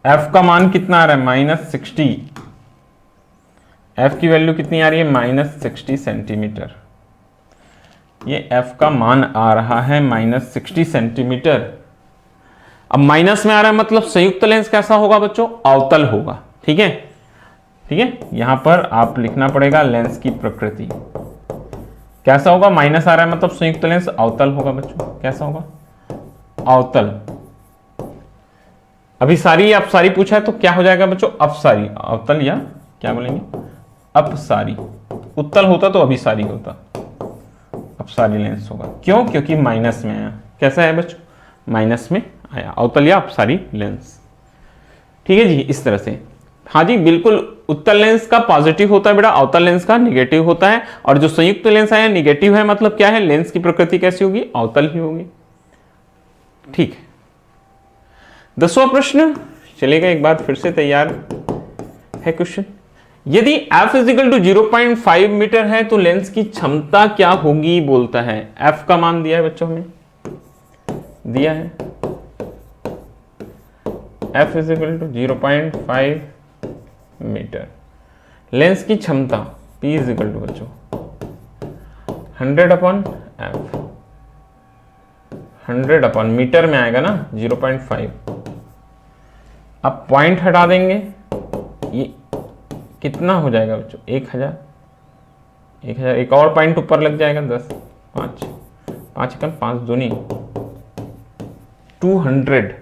f का मान कितना आ रहा है -60। एफ की वैल्यू कितनी आ रही है, -60 सेंटीमीटर। ये एफ का मान आ रहा है -60 सेंटीमीटर। अब माइनस में आ रहा है मतलब संयुक्त लेंस कैसा होगा बच्चों, अवतल होगा। ठीक है, ठीक है, यहां पर आप लिखना पड़ेगा लेंस की प्रकृति कैसा होगा, माइनस आ रहा है मतलब संयुक्त लेंस अवतल होगा बच्चों। कैसा होगा, अवतल। अभी सारी अपसारी पूछा है तो क्या हो जाएगा बच्चों, अपसारी। अवतल या क्या बोलेंगे, अपसारी। उत्तल होता तो अभिसारी होता, अपसारी लेंस होगा। क्यों, क्योंकि माइनस में आया। कैसा है बच्चों, माइनस में आया, अवतल या अपसारी लेंस। ठीक है जी, इस तरह से। हाँ जी बिल्कुल, उत्तल लेंस का पॉजिटिव होता है बेटा, अवतल लेंस का निगेटिव होता है। और जो संयुक्त लेंस आया निगेटिव है, मतलब क्या है, लेंस की प्रकृति कैसी होगी, अवतल ही होगी। ठीक है, 10वां प्रश्न चलेगा, एक बार फिर से तैयार है क्वेश्चन। यदि f = 0.5 मीटर है तो लेंस की क्षमता क्या होगी बोलता है। f का मान दिया है बच्चों, हमें दिया है f = 0.5 मीटर। लेंस की क्षमता p = बच्चों 100/f, 100 मीटर में आएगा ना 0.5। अब पॉइंट हटा देंगे, ये कितना हो जाएगा बच्चों, 1000। 1000, एक और पॉइंट ऊपर लग जाएगा 10, 5 5 एकम 5 दूनी 200।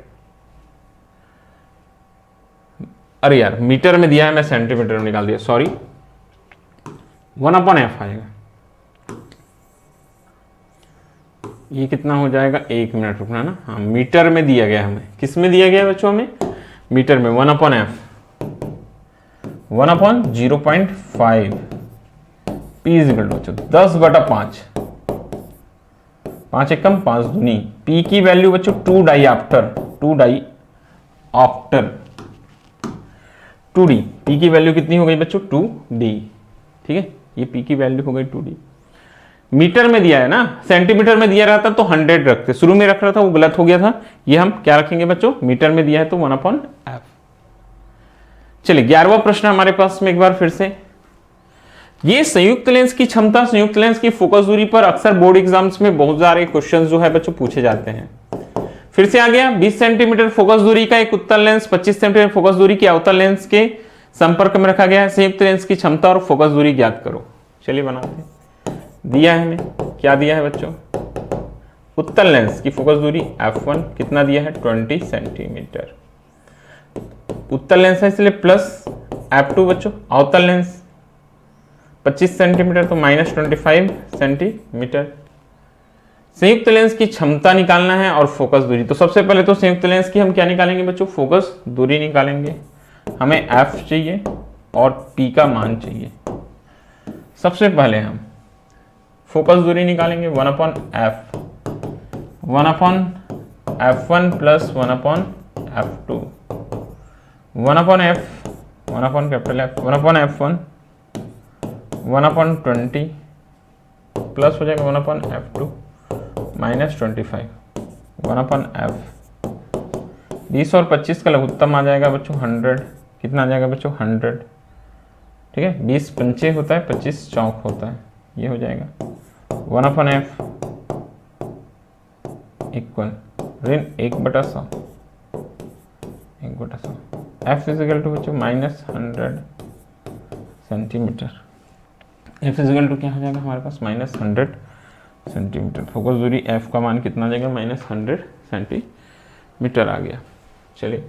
अरे यार मीटर में दिया है, मैं सेंटीमीटर में निकाल दिया, सॉरी। 1/f आएगा। ये कितना हो जाएगा, 1 मिनट रुकना ना। हाँ, मीटर में दिया गया हमें, किस में दिया गया बच्चों, हमें मीटर में। 1/f 1/0.5 p बच्चों 10/5, 5 एकम 5 दूनी। p की वैल्यू बच्चों 2 डाइऑप्टर, 2d। p की वैल्यू कितनी हो गई बच्चों, 2d। ठीक है, ये p की वैल्यू हो गई 2d। मीटर में दिया है ना, सेंटीमीटर में दिया रहता तो 100 रखते, शुरू में रख रहा था वो गलत हो गया था। ये हम क्या रखेंगे बच्चों, मीटर में दिया है तो 1/f। चलिए 11वां प्रश्न हमारे पास में, एक बार फिर से। ये संयुक्त लेंस की क्षमता, संयुक्त लेंस की फोकस दूरी पर अक्सर बोर्ड एग्जाम्स में बहुत सारे क्वेश्चंस जो है बच्चों पूछे जाते हैं। फिर से आ गया, 20 सेंटीमीटर फोकस दूरी का एक उत्तल लेंस 25 सेंटीमीटर फोकस दूरी के अवतल लेंस के संपर्क में रखा गया है। संयुक्त लेंस की क्षमता और फोकस दूरी ज्ञात करो। चलिए बनाते हैं। दिया है हमें, क्या दिया है बच्चों, उत्तल लेंस की फोकस दूरी f1 कितना दिया है, 20 सेंटीमीटर। उत्तल लेंस है इसलिए प्लस f2 बच्चों, अवतल लेंस 25 सेंटीमीटर तो -25 सेंटीमीटर। संयुक्त लेंस की क्षमता निकालना है और फोकस दूरी। तो सबसे पहले तो संयुक्त लेंस की हम क्या निकालेंगे बच्चों, फोकस दूरी निकालेंगे। हमें f चाहिए और p का मान चाहिए। सबसे पहले हम फोकस दूरी निकालेंगे 1/f, 1/f1 plus 1/f2, 1/f, 1/f1 1/20 plus हो जाएगा 1/f2 -25, 1/f। 20 और 25 का लघुत्तम आ जाएगा बच्चों 100। कितना आ जाएगा बच्चों, 100। ठीक है, 20 पंचे होता है, 25 चौक होता है, ये हो जाएगा 1/f इक्वल ऋण 1/100, 1/100। f इजिकल टू बच्चों -100 सेंटीमीटर। f इजिकल टू क्या हो जाएगा हमारे पास, -100 सेंटीमीटर। फोकस दूरी f का मान कितना आ जाएगा, -100 सेंटीमीटर आ गया। चलिए,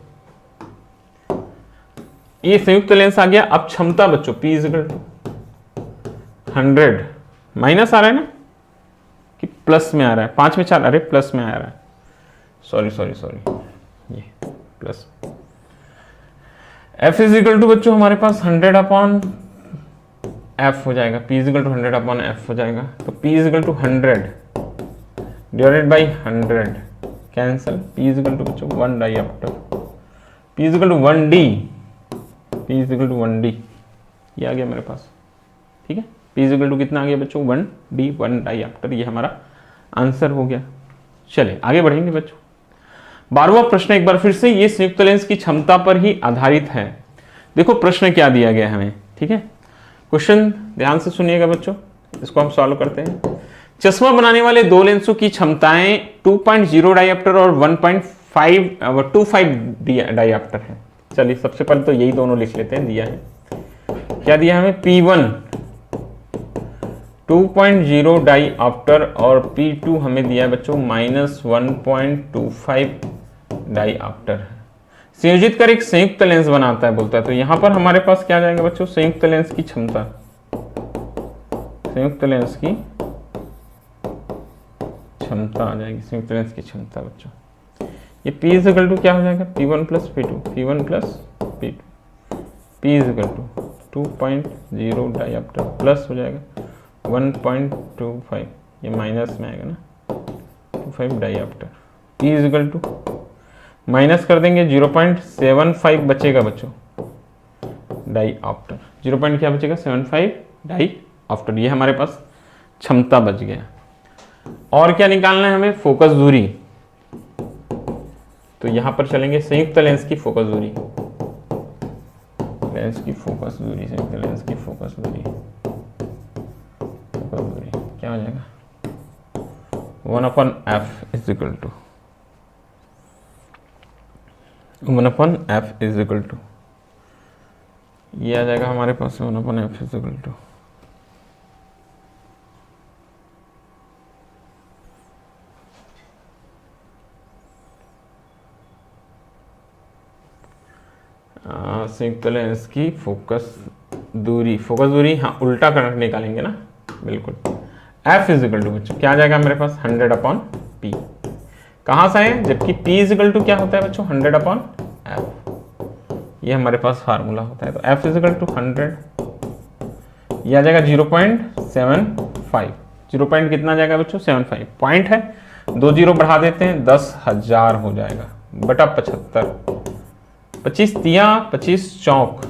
ये संयुक्त लेंस आ गया। अब क्षमता बच्चों p इजिकल टू 100, माइनस आ रहा है ना कि प्लस में आ रहा है, 5 में 4, अरे प्लस में आ रहा है, सॉरी, ये प्लस। f इजिकल टू बच्चों हमारे पास 100/f हो जाएगा, p इजिकल टू 100/f हो जाएगा। तो p is equal to 100 divided by 100 cancel. p is equal to बच्चों 1 dioptre, p is equal to 1d, p is equal to 1d, ये आ गया मेरे पास। ठीक है, p इजिकल टू कितना आ गया बच्चों, 1d, 1 डाइऑप्टर, ये हमारा आंसर हो गया। चलिए आगे बढ़ेंगे बच्चों। 12वां प्रश्न एक बार फिर से, ये संयुक्त लेंस की क्षमता पर ही आधारित है। देखो प्रश्न क्या दिया गया हमें, ठीक है। क्वेश्चन ध्यान से सुनिएगा बच्चों, इसको हम सॉल्व करते हैं। चश्मा बनाने वाले दो लेंसों की क्षमताएं 2.0 डायोप्टर और 1.25 डायोप्टर है। चलिए सबसे पहले तो यही दोनों लिख लेते हैं, दिया है क्या, दिया हमें P1 2.0 डायोप्टर और P2 हमें दिया है बच्चों -1.25 डायोप्टर है। संयोजित कर एक संयुक्त लेंस बनाता है बोलता है। तो यहां पर हमारे पास क्या आ जाएगा बच्चों, संयुक्त लेंस की क्षमता, संयुक्त लेंस की क्षमता आ जाएगी, संयुक्त लेंस की क्षमता बच्चों। ये P इक्वल टू क्या हो जाएगा, P1 plus P2, P1 plus P2, P equal to 2.0 dioptre plus हो जाएगा 1.25, ये माइनस में आएगा ना, 25 dioptre. P equal to minus कर देंगे 0.75 बचेगा बच्चों डायोप्टर, 0. क्या बचेगा 75 डायोप्टर। ये हमारे पास क्षमता बच गया। और क्या निकालना है हमें, फोकस दूरी। तो यहां पर चलेंगे संयुक्त लेंस की फोकस दूरी, लेंस की फोकस दूरी, संयुक्त लेंस की फोकस दूरी, फोकस दूरी क्या हो जाएगा 1/f is equal to 1/f is equal to, ये आ जाएगा हमारे पास 1/f इज इक्वल टू संयुक्त लेंस की फोकस दूरी, फोकस दूरी हाँ उल्टा कर निकालेंगे ना, बिल्कुल। f इज इक्वल टू बच्चों क्या आ जाएगा मेरे पास 100/p, कहाँ से है, जबकि p इज इक्वल टू क्या होता है बच्चों 100/f, ये हमारे पास फार्मूला होता है। तो f इज इक्वल टू 100, ये आ जाएगा 0.75, 0 पॉइंट कितना जाएगा बच्चों 75, पॉइंट है 2 जीरो बढ़ा देते हैं 10,000 हो जाएगा बटा 75, 25 तिया 25 चौक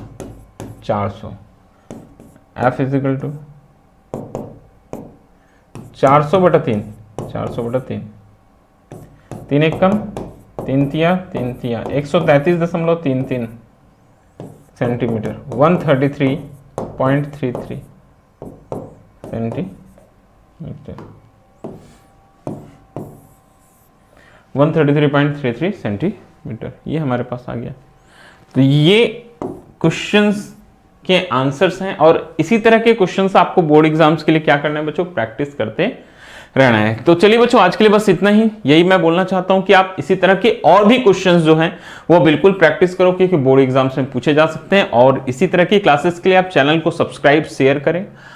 400, f इज इक्वल टू 400/3, 400/3, 3 एक कम 3 तिया 133.33 सेंटीमीटर, 133.33 सेंटीमीटर, 133.33 सेंटीमीटर, ये हमारे पास आ गया। तो ये क्वेश्चंस के आंसर्स हैं, और इसी तरह के क्वेश्चंस आपको बोर्ड एग्जाम्स के लिए क्या करना है बच्चों, प्रैक्टिस करते रहना है। तो चलिए बच्चों आज के लिए बस इतना ही, यही मैं बोलना चाहता हूं कि आप इसी तरह के और भी क्वेश्चंस जो हैं वो बिल्कुल प्रैक्टिस करो, क्योंकि बोर्ड एग्जाम्स में पूछे जा सकते हैं। और इसी तरह की क्लासेस के लिए आप चैनल को सब्सक्राइब शेयर करें।